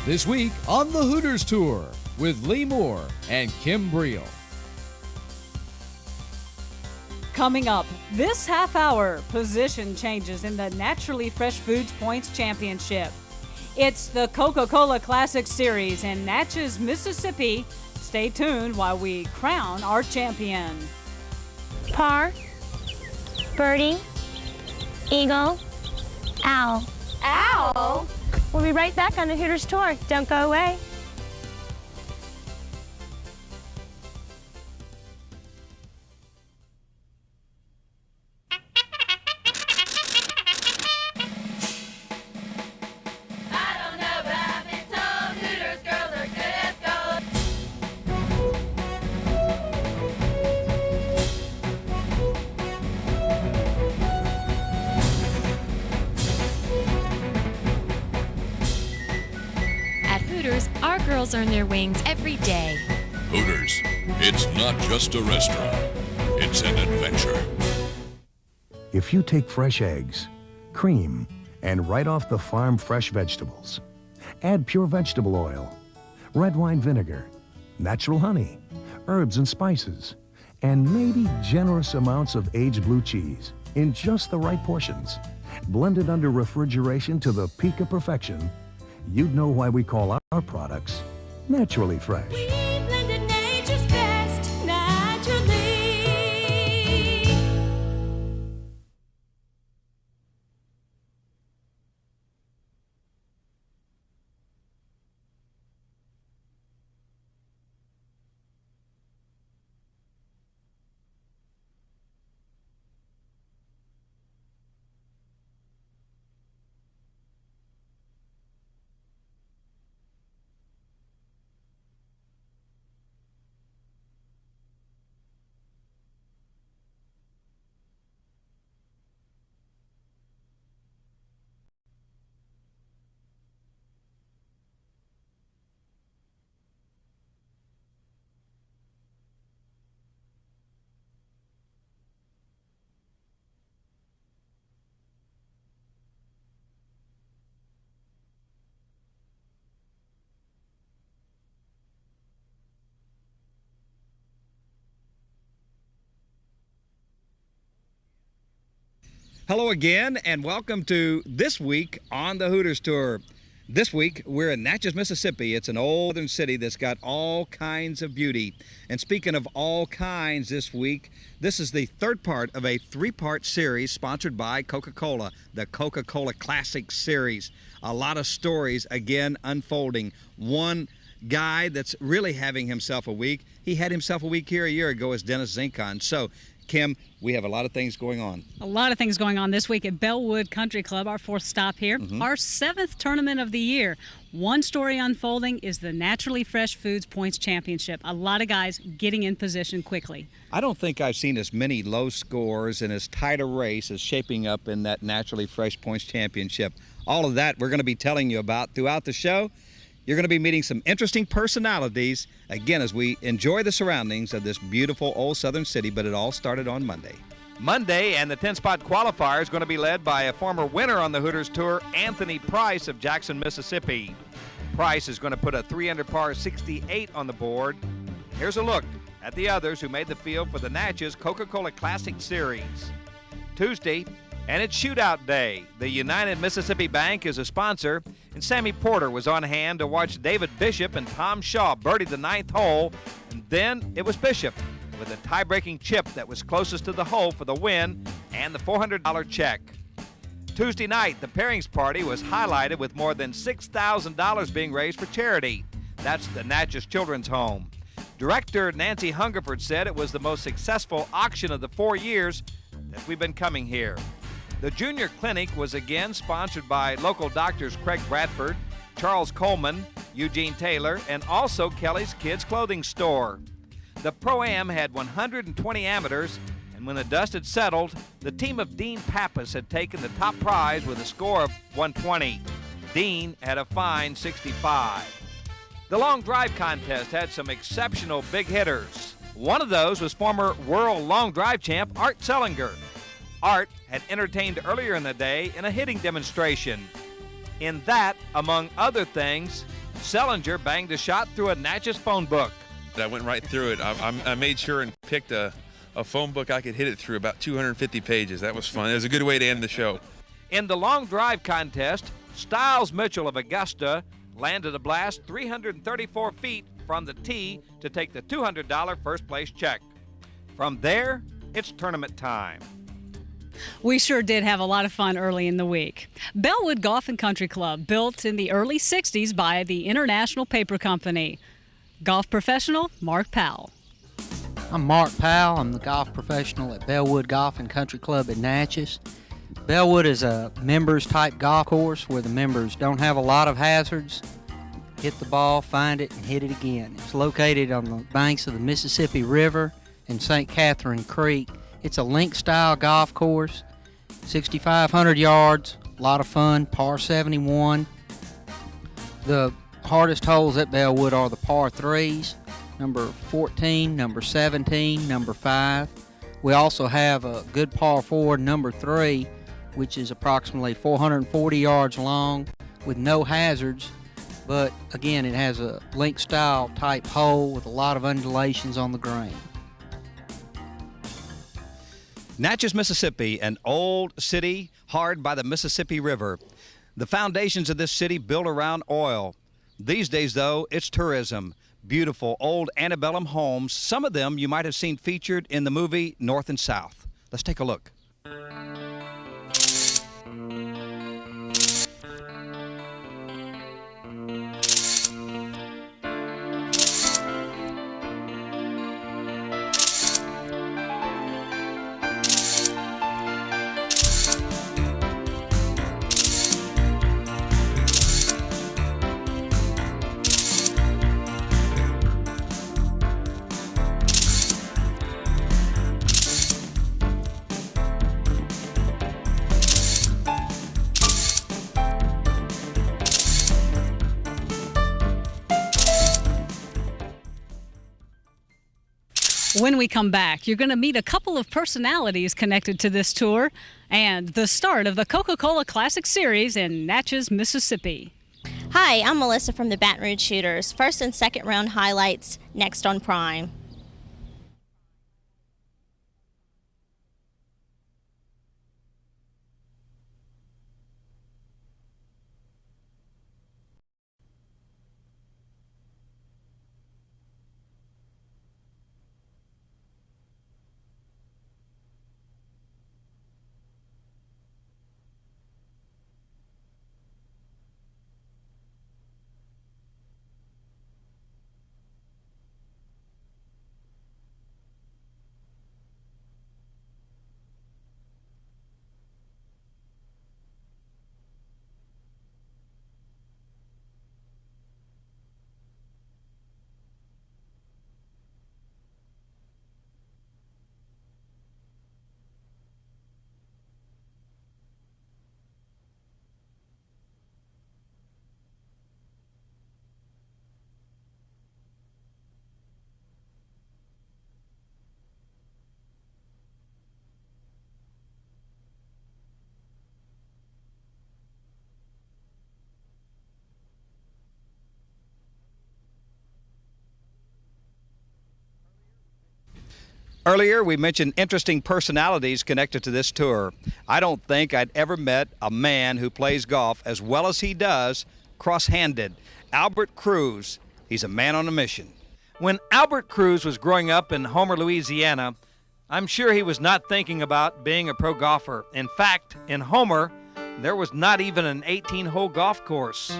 This week on the Hooters Tour with Lee Moore and Kim Breel. Coming up this half hour, position changes in the Naturally Fresh Foods Points Championship. It's the Coca-Cola Classic Series in Natchez, Mississippi. Stay tuned while we crown our champion. Par, birdie, eagle, owl. Owl? We'll be right back on the Hooters Tour. Don't go away. Our girls earn their wings every day. Hooters, it's not just a restaurant, it's an adventure. If you take fresh eggs, cream, and right off the farm fresh vegetables, add pure vegetable oil, red wine vinegar, natural honey, herbs and spices, and maybe generous amounts of aged blue cheese in just the right portions, blended under refrigeration to the peak of perfection, you'd know why we call our products naturally fresh. We blended nature's best naturally. Hello again, and welcome to This Week on the Hooters Tour. This week, we're in Natchez, Mississippi. It's an old southern city that's got all kinds of beauty. And speaking of all kinds this week, this is the third part of a three-part series sponsored by Coca-Cola, the Coca-Cola Classic Series. A lot of stories, again, unfolding. One guy that's really having himself a week. He had himself a week here a year ago as Dennis Zinkon. So, Kim, we have a lot of things going on. A lot of things going on this week at Bellwood Country Club, our fourth stop here. Our seventh tournament of the year. One story unfolding is the Naturally Fresh Foods Points Championship. A lot of guys getting in position quickly. I don't think I've seen as many low scores and as tight a race as shaping up in that Naturally Fresh Points Championship. All of that we're going to be telling you about throughout the show. You're going to be meeting some interesting personalities, again, as we enjoy the surroundings of this beautiful old southern city, but it all started on Monday. Monday, and the 10-spot qualifier is going to be led by a former winner on the Hooters Tour, Anthony Price of Jackson, Mississippi. Price is going to put a 3-under par 68 on the board. Here's a look at the others who made the field for the Natchez Coca-Cola Classic Series. Tuesday, and it's shootout day. The United Mississippi Bank is a sponsor, and Sammy Porter was on hand to watch David Bishop and Tom Shaw birdie the ninth hole, and then it was Bishop with a tie-breaking chip that was closest to the hole for the win and the $400 check. Tuesday night, the pairings party was highlighted with more than $6,000 being raised for charity. That's the Natchez Children's Home. Director Nancy Hungerford said it was the most successful auction of the 4 years that we've been coming here. The Junior Clinic was again sponsored by local doctors Craig Bradford, Charles Coleman, Eugene Taylor, and also Kelly's Kids Clothing Store. The Pro-Am had 120 amateurs, and when the dust had settled, the team of Dean Pappas had taken the top prize with a score of 120. Dean had a fine 65. The long drive contest had some exceptional big hitters. One of those was former world long drive champ Art Sellinger. Art had entertained earlier in the day in a hitting demonstration. In that, among other things, Sellinger banged a shot through a Natchez phone book. I went right through it. I made sure and picked a phone book I could hit it through about 250 pages. That was fun. It was a good way to end the show. In the long drive contest, Styles Mitchell of Augusta landed a blast 334 feet from the tee to take the $200 first place check. From there, it's tournament time. We sure did have a lot of fun early in the week. Bellwood Golf and Country Club, built in the early 60s by the International Paper Company. Golf professional Mark Powell. I'm Mark Powell. I'm the golf professional at Bellwood Golf and Country Club in Natchez. Bellwood is a members-type golf course where the members don't have a lot of hazards. Hit the ball, find it, and hit it again. It's located on the banks of the Mississippi River and St. Catherine Creek. It's a link-style golf course, 6,500 yards, a lot of fun, par 71. The hardest holes at Bellwood are the par 3s, number 14, number 17, number 5. We also have a good par 4, number 3, which is approximately 440 yards long with no hazards. But again, it has a link-style type hole with a lot of undulations on the green. Natchez, Mississippi, an old city hard by the Mississippi River. The foundations of this city built around oil. These days, though, it's tourism. Beautiful old antebellum homes. Some of them you might have seen featured in the movie North and South. Let's take a look. When we come back, you're going to meet a couple of personalities connected to this tour and the start of the Coca-Cola Classic Series in Natchez, Mississippi. Hi, I'm Melissa from the Baton Rouge Shooters. First and second round highlights next on Prime. Earlier, we mentioned interesting personalities connected to this tour. I don't think I'd ever met a man who plays golf as well as he does, cross-handed. Albert Cruz. He's a man on a mission. When Albert Cruz was growing up in Homer, Louisiana, I'm sure he was not thinking about being a pro golfer. In fact, in Homer, there was not even an 18-hole golf course.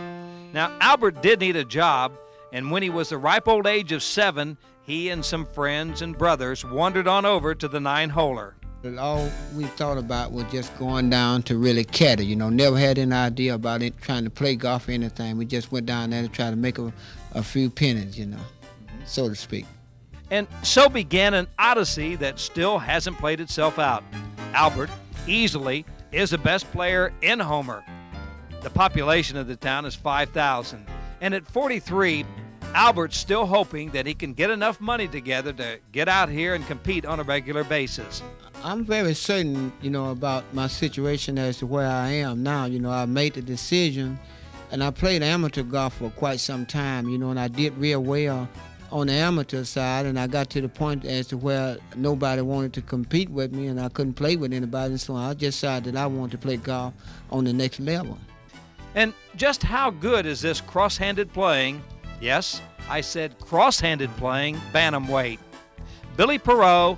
Now, Albert did need a job, and when he was the ripe old age of 7, he and some friends and brothers wandered on over to the 9-holer. All we thought about was just going down to really caddy, never had any idea about it, trying to play golf or anything. We just went down there to try to make a few pennies, so to speak. And so began an odyssey that still hasn't played itself out. Albert easily is the best player in Homer. The population of the town is 5,000. And at 43, Albert's still hoping that he can get enough money together to get out here and compete on a regular basis. I'm very certain, about my situation as to where I am now. I've made the decision And I played amateur golf for quite some time, you know, and I did real well on the amateur side, and I got to the point as to where nobody wanted to compete with me, and I couldn't play with anybody, so I just decided that I wanted to play golf on the next level. And just how good is this cross-handed playing? Yes, I said cross-handed playing bantamweight. Billy Perot,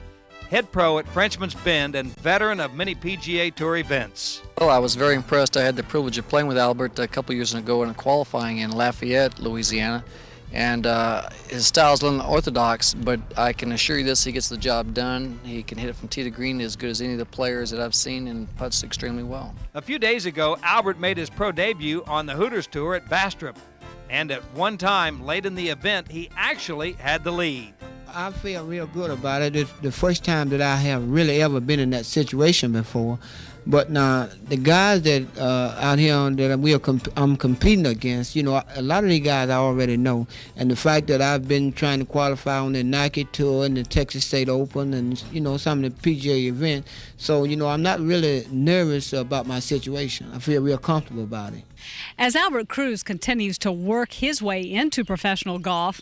head pro at Frenchman's Bend and veteran of many PGA Tour events. Well, I was very impressed. I had the privilege of playing with Albert a couple years ago in a qualifying in Lafayette, Louisiana. And his style is a little unorthodox, but I can assure you this, he gets the job done. He can hit it from tee to green as good as any of the players that I've seen and putts extremely well. A few days ago, Albert made his pro debut on the Hooters Tour at Bastrop. And at one time, late in the event, he actually had the lead. I feel real good about it. It's the first time that I have really ever been in that situation before. But now the guys that out here that I'm competing against, you know, a lot of these guys I already know. And the fact that I've been trying to qualify on the Nike Tour and the Texas State Open and, you know, some of the PGA events. So, you know, I'm not really nervous about my situation. I feel real comfortable about it. As Albert Cruz continues to work his way into professional golf,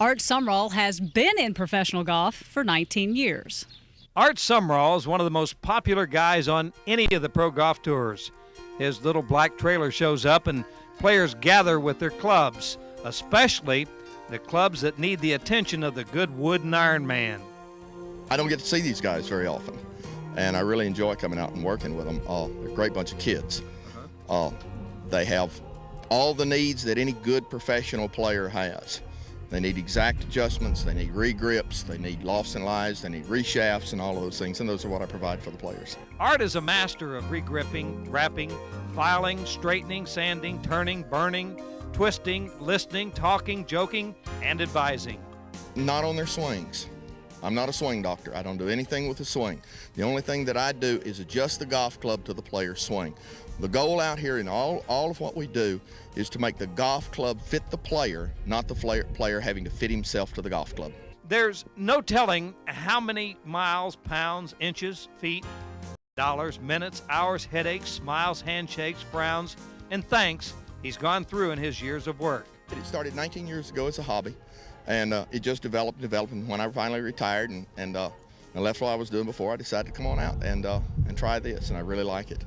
Art Sumrall has been in professional golf for 19 years. Art Sumrall is one of the most popular guys on any of the pro golf tours. His little black trailer shows up and players gather with their clubs, especially the clubs that need the attention of the good wood and iron man. I don't get to see these guys very often, and I really enjoy coming out and working with them. They're a great bunch of kids. They have all the needs that any good professional player has. They need exact adjustments, they need re-grips, they need lofts and lies, they need reshafts and all of those things, and those are what I provide for the players. Art is a master of re-gripping, wrapping, filing, straightening, sanding, turning, burning, twisting, listening, talking, joking, and advising. Not on their swings. I'm not a swing doctor. I don't do anything with the swing. The only thing that I do is adjust the golf club to the player's swing. The goal out here in all of what we do is to make the golf club fit the player, not the player having to fit himself to the golf club. There's no telling how many miles, pounds, inches, feet, dollars, minutes, hours, headaches, smiles, handshakes, frowns, and thanks he's gone through in his years of work. It started 19 years ago as a hobby, and it just developed. And when I finally retired and left what I was doing before, I decided to come on out and try this, and I really like it.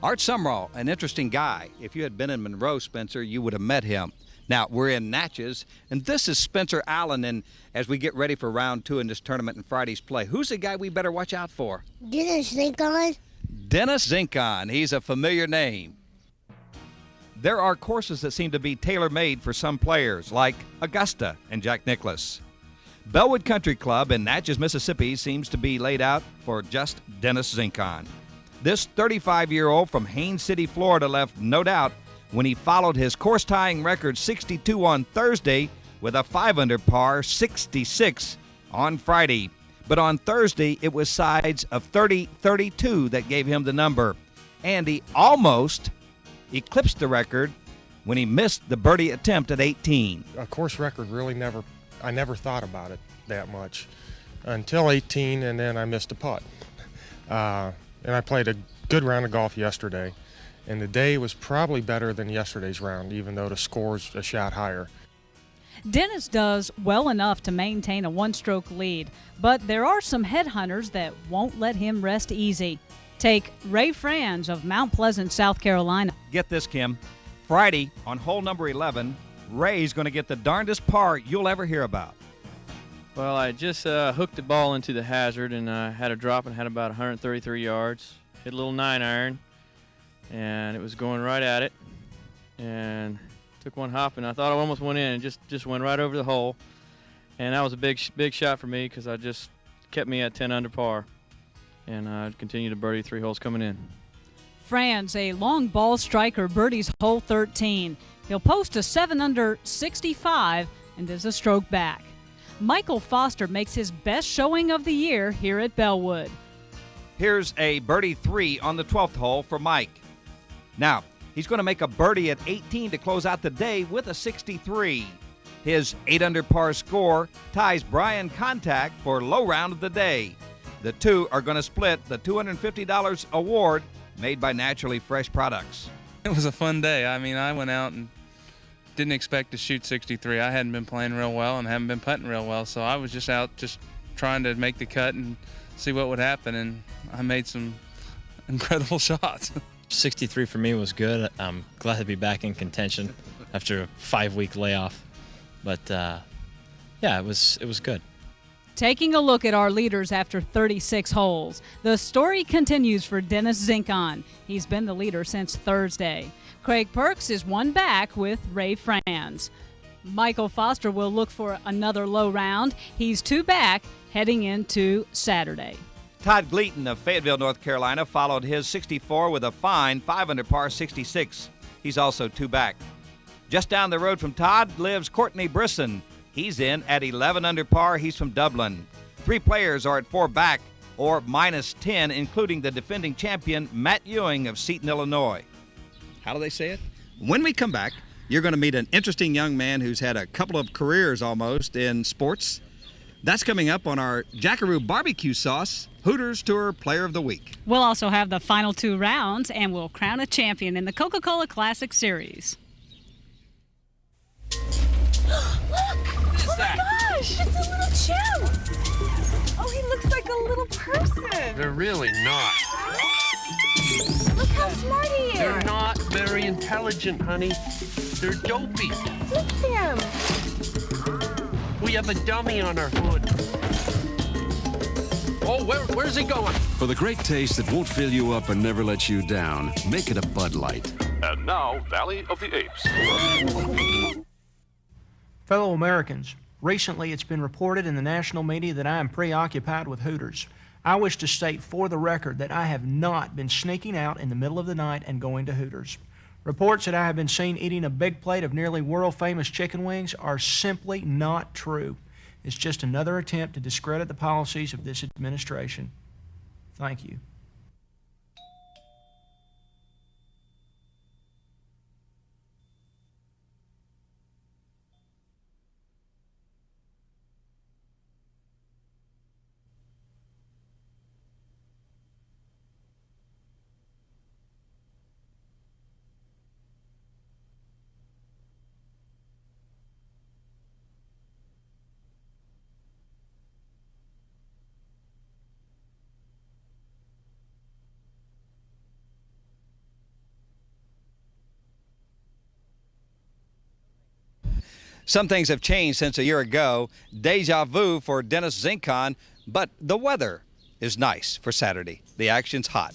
Art Sumrall, an interesting guy. If you had been in Monroe, Spencer, you would have met him. Now, we're in Natchez, and this is Spencer Allen, and as we get ready for round 2 in this tournament and Friday's play, who's the guy we better watch out for? Dennis Zinkon. Dennis Zinkon. He's a familiar name. There are courses that seem to be tailor-made for some players, like Augusta and Jack Nicklaus. Bellwood Country Club in Natchez, Mississippi seems to be laid out for just Dennis Zinkon. This 35-year-old from Haines City, Florida left no doubt when he followed his course-tying record 62 on Thursday with a 5-under par 66 on Friday. But on Thursday, it was sides of 30-32 that gave him the number. And he almost eclipsed the record when he missed the birdie attempt at 18. A course record really I never thought about it that much until 18, and then I missed a putt. And I played a good round of golf yesterday, and the day was probably better than yesterday's round, even though the score's a shot higher. Dennis does well enough to maintain a one-stroke lead, but there are some headhunters that won't let him rest easy. Take Ray Franz of Mount Pleasant, South Carolina. Get this, Kim. Friday on hole number 11, Ray's going to get the darndest par you'll ever hear about. Well, I just hooked the ball into the hazard, and I had a drop and had about 133 yards. Hit a little 9-iron, and it was going right at it. And took one hop, and I thought I almost went in, and just went right over the hole. And that was a big shot for me because I just kept me at 10 under par. And I continued to birdie 3 holes coming in. Franz, a long ball striker, birdies hole 13. He'll post a 7 under 65 and is a stroke back. Michael Foster makes his best showing of the year here at Bellwood. Here's a birdie 3 on the 12th hole for Mike. Now, he's going to make a birdie at 18 to close out the day with a 63. His 8 under par score ties Brian Contact for low round of the day. The two are going to split the $250 award made by Naturally Fresh Products. It was a fun day. I mean, I went out and didn't expect to shoot 63. I hadn't been playing real well and haven't been putting real well, so I was just out just trying to make the cut and see what would happen, and I made some incredible shots. 63 for me was good. I'm glad to be back in contention after a 5-week layoff. But yeah, it was good. Taking a look at our leaders after 36 holes, the story continues for Dennis Zinkon. He's been the leader since Thursday. Craig Perks is one back with Ray Franz. Michael Foster will look for another low round. He's 2 back heading into Saturday. Todd Gleaton of Fayetteville, North Carolina, followed his 64 with a fine 5 under par 66. He's also 2 back. Just down the road from Todd lives Courtney Brisson. He's in at 11 under par. He's from Dublin. 3 players are at 4 back or minus 10, including the defending champion Matt Ewing of Seton, Illinois. How do they say it? When we come back, you're going to meet an interesting young man who's had a couple of careers almost in sports. That's coming up on our Jackaroo Barbecue Sauce Hooters Tour Player of the Week. We'll also have the final 2 rounds, and we'll crown a champion in the Coca-Cola Classic Series. Oh my gosh! It's a little chimp! Oh, he looks like a little person! They're really not. Look how smart he is! They're not very intelligent, honey. They're dopey. Look at him! We have a dummy on our hood. Oh, where's he going? For the great taste that won't fill you up and never let you down, make it a Bud Light. And now, Valley of the Apes. Fellow Americans, recently it's been reported in the national media that I am preoccupied with Hooters. I wish to state for the record that I have not been sneaking out in the middle of the night and going to Hooters. Reports that I have been seen eating a big plate of nearly world-famous chicken wings are simply not true. It's just another attempt to discredit the policies of this administration. Thank you. Some things have changed since a year ago. Deja vu for Dennis Zinkon, but the weather is nice for Saturday. The action's hot.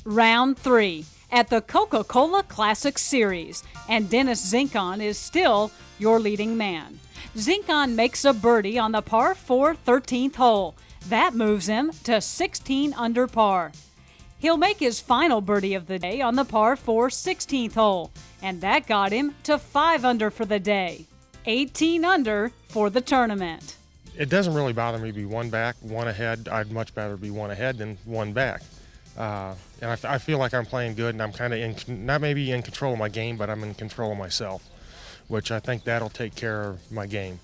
Round 3 at the Coca-Cola Classic Series, and Dennis Zinkon is still your leading man. Zinkon makes a birdie on the par 4 13th hole. That moves him to 16 under par. He'll make his final birdie of the day on the par 4 16th hole, and that got him to 5 under for the day. 18 under for the tournament. It doesn't really bother me to be 1 back, 1 ahead. I'd much rather be 1 ahead than 1 back. And I feel like I'm playing good, and I'm kind of not maybe in control of my game, but I'm in control of myself, which I think that'll take care of my game.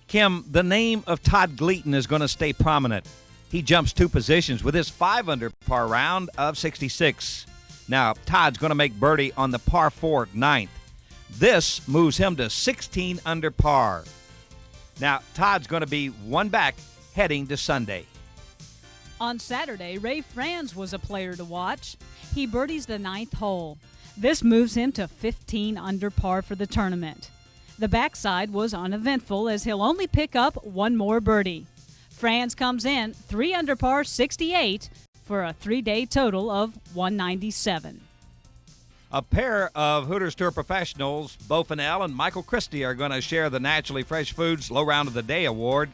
Kim, the name of Todd Gleaton is going to stay prominent. He jumps 2 positions with his 5 under par round of 66. Now, Todd's going to make birdie on the par 4 9th. This moves him to 16 under par. Now, Todd's going to be 1 back heading to Sunday. On Saturday, Ray Franz was a player to watch. He birdies the 9th hole. This moves him to 15 under par for the tournament. The backside was uneventful as he'll only pick up 1 more birdie. Franz comes in 3 under par 68 for a 3-day total of 197. A pair of Hooters Tour professionals, Bo Fennell and Michael Christie, are going to share the Naturally Fresh Foods Low Round of the Day award.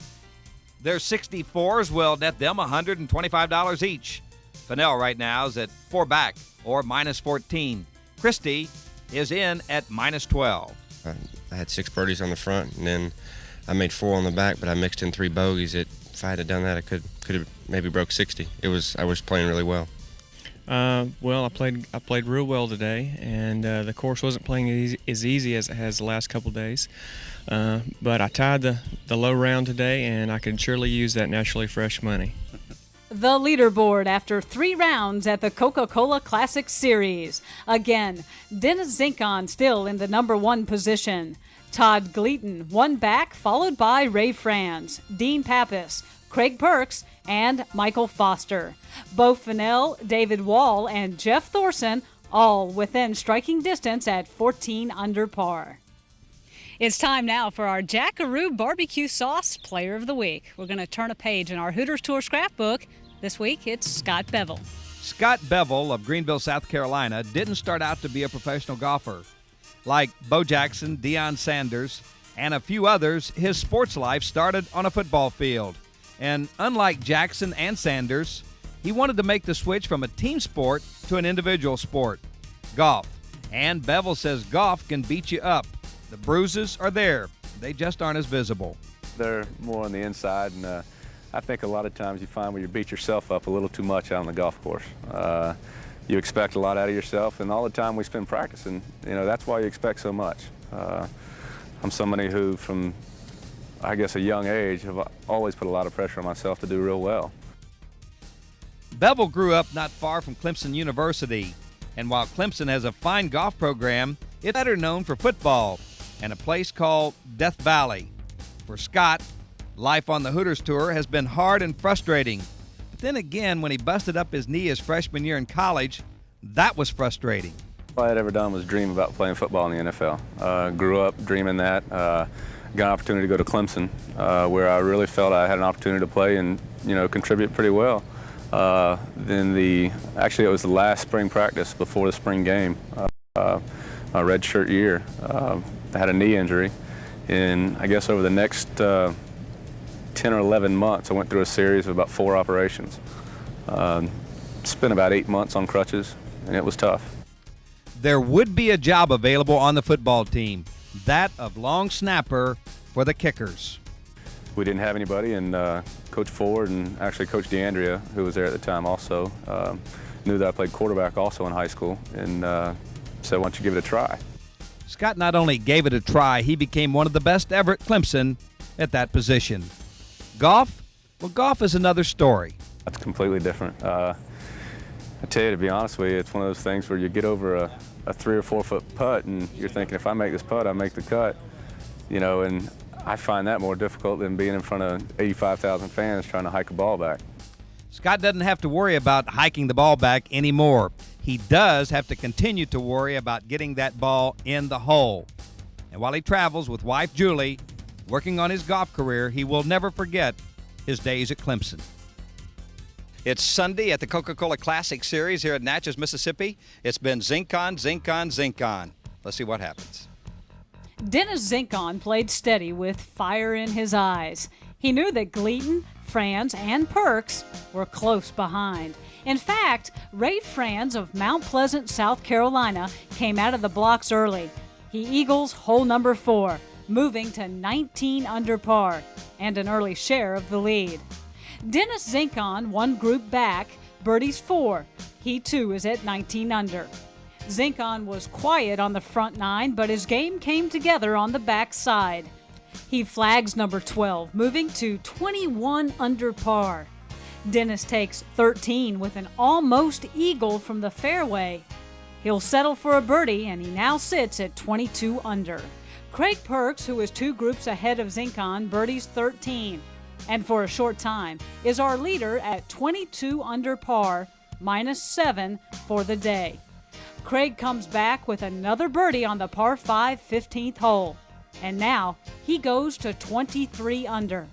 Their 64s will net them $125 each. Fennell right now is at 4 back or minus 14. Christie is in at minus 12. I had 6 birdies on the front, and then I made 4 on the back, but I mixed in 3 bogeys. If I had done that, I could have maybe broke 60. I was playing really well. Well, I played real well today, and the course wasn't playing as easy as it has the last couple days. But I tied the low round today, and I could surely use that Naturally Fresh money. the leaderboard after 3 rounds at the Coca-Cola Classic Series. Again, Dennis Zinkon still in the number 1 position. Todd Gleaton 1 back, followed by Ray Franz, Dean Pappas, Craig Perks, and Michael Foster. Bo Fennell, David Wall, and Jeff Thorson all within striking distance at 14 under par. It's time now for our Jackaroo Barbecue Sauce Player of the Week. We're going to turn a page in our Hooters Tour scrapbook. This week, it's Scott Bevel. Scott Bevel of Greenville, South Carolina, didn't start out to be a professional golfer. Like Bo Jackson, Deion Sanders, and a few others, his sports life started on a football field. And unlike Jackson and Sanders, he wanted to make the switch from a team sport to an individual sport, golf. And Bevel says golf can beat you up. The bruises are there. They just aren't as visible. They're more on the inside, and I think a lot of times you find where you beat yourself up a little too much out on the golf course. You expect a lot out of yourself, and all the time we spend practicing, that's why you expect so much. I'm somebody who, from, I guess, a young age, have always put a lot of pressure on myself to do real well. Bevel grew up not far from Clemson University, and while Clemson has a fine golf program, it's better known for football and a place called Death Valley. For Scott, life on the Hooters Tour has been hard and frustrating. But then again, when he busted up his knee his freshman year in college, that was frustrating. All I had ever done was dream about playing football in the NFL. Grew up dreaming that. Got an opportunity to go to Clemson, where I really felt I had an opportunity to play and contribute pretty well. Actually it was the last spring practice before the spring game, my redshirt year. I had a knee injury, and I guess over the next 10 or 11 months I went through a series of about 4 operations. Spent about 8 months on crutches, and it was tough. There would be a job available on the football team, that of long snapper for the Kickers. We didn't have anybody, and Coach Ford and actually Coach DeAndrea, who was there at the time also, knew that I played quarterback also in high school, and said, why don't you give it a try? Scott not only gave it a try, he became one of the best ever at Clemson at that position. Golf? Well, golf is another story. That's completely different. I tell you, to be honest with you, it's one of those things where you get over a 3 or 4 foot putt, and you're thinking, if I make this putt, I make the cut. And I find that more difficult than being in front of 85,000 fans trying to hike a ball back. Scott doesn't have to worry about hiking the ball back anymore. He does have to continue to worry about getting that ball in the hole. And while he travels with wife Julie, working on his golf career, he will never forget his days at Clemson. It's Sunday at the Coca-Cola Classic Series here at Natchez, Mississippi. It's been Zinkon, Zinkon, Zinkon. Let's see what happens. Dennis Zinkon played steady with fire in his eyes. He knew that Gleaton, Franz, and Perks were close behind. In fact, Ray Franz of Mount Pleasant, South Carolina, came out of the blocks early. He eagles hole number 4, moving to 19 under par and an early share of the lead. Dennis Zinkon, one group back, birdies 4. He too is at 19 under. Zinkon was quiet on the front 9, but his game came together on the back side. He flags number 12, moving to 21 under par. Dennis takes 13 with an almost eagle from the fairway. He'll settle for a birdie, and he now sits at 22 under. Craig Perks, who is 2 groups ahead of Zinkon, birdies 13, and for a short time is our leader at 22 under par, -7 for the day. Craig comes back with another birdie on the par 5 15th hole, and now he goes to 23 under.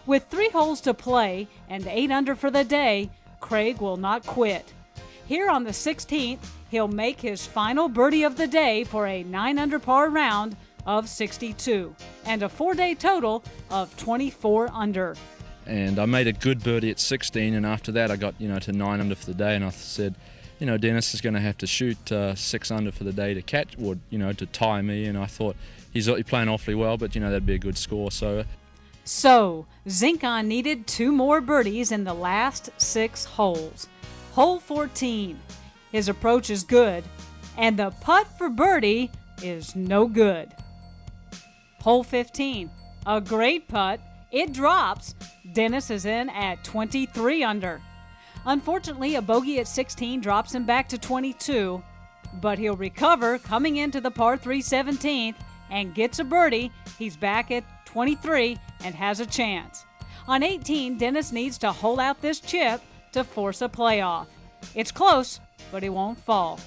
With 3 holes to play and 8 under for the day, Craig will not quit. Here on the 16th, he'll make his final birdie of the day for a 9 under par round of 62 and a 4-day total of 24 under. And I made a good birdie at 16, and after that I got to 9 under for the day, and I said, Dennis is going to have to shoot 6 under for the day to catch, or to tie me, and I thought he's playing awfully well, but that'd be a good score. So Zinkon needed 2 more birdies in the last 6 holes. Hole 14, his approach is good, and the putt for birdie is no good. Hole 15, a great putt. It drops. Dennis is in at 23 under. Unfortunately, a bogey at 16 drops him back to 22, but he'll recover coming into the par 3 17th and gets a birdie. He's back at 23 and has a chance. On 18, Dennis needs to hole out this chip to force a playoff. It's close, but he won't fall.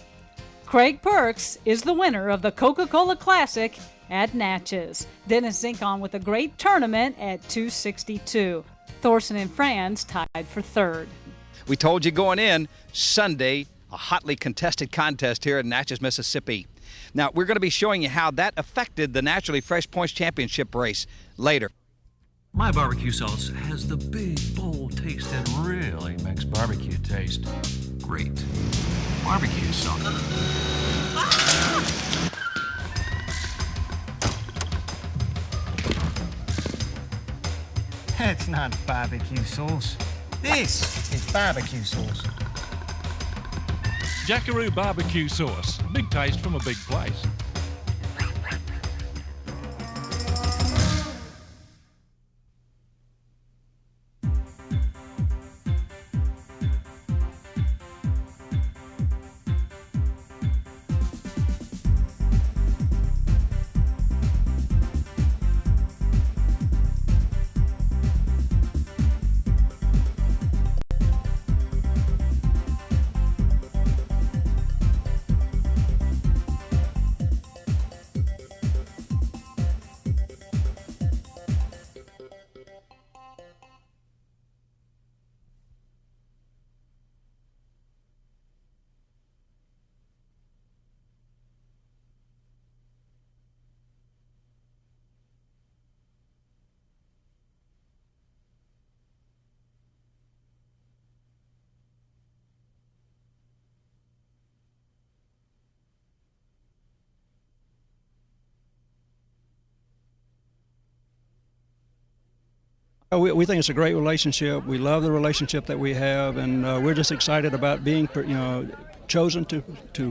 Craig Perks is the winner of the Coca-Cola Classic at Natchez. Dennis Zinkon with a great tournament at 262. Thorson and Franz tied for third. We told you going in, Sunday, a hotly contested contest here in Natchez, Mississippi. Now, we're going to be showing you how that affected the Naturally Fresh Points Championship race later. My barbecue sauce has the big, bold taste that really makes barbecue taste great. Barbecue sauce. That's not barbecue sauce. This is barbecue sauce. Jackaroo barbecue sauce. Big taste from a big place. We think it's a great relationship. We love the relationship that we have, and we're just excited about being, chosen to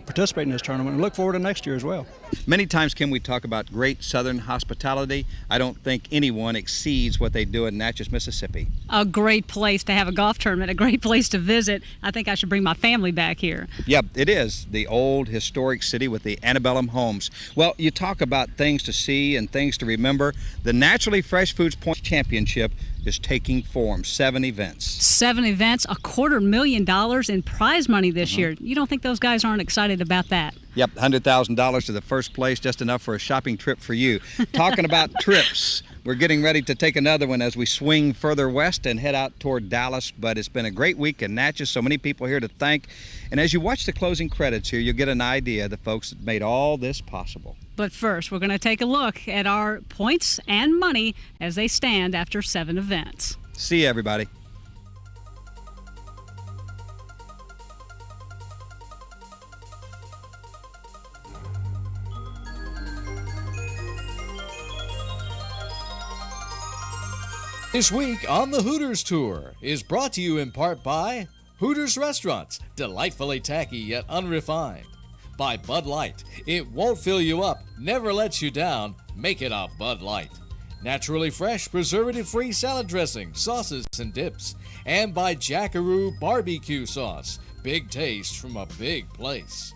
participate in this tournament and look forward to next year as well. Many times, Kim, we talk about great Southern hospitality. I don't think anyone exceeds what they do in Natchez, Mississippi. A great place to have a golf tournament, a great place to visit. I think I should bring my family back here. Yep, it is the old historic city with the antebellum homes. Well, you talk about things to see and things to remember. The Naturally Fresh Foods Points Championship is taking form. 7 events. 7 events, $250,000 in prize money this year. You don't think those guys aren't excited about that? Yep, $100,000 to the first place, just enough for a shopping trip for you. Talking about trips, we're getting ready to take another one as we swing further west and head out toward Dallas, but it's been a great week in Natchez, so many people here to thank. And as you watch the closing credits here, you'll get an idea of the folks that made all this possible. But first, we're going to take a look at our points and money as they stand after 7 events. See you, everybody. This week on the Hooters Tour is brought to you in part by Hooters Restaurants, delightfully tacky yet unrefined. By Bud Light, it won't fill you up, never lets you down, make it a Bud Light. Naturally fresh, preservative-free salad dressing, sauces, and dips. And by Jackaroo Barbecue Sauce, big taste from a big place.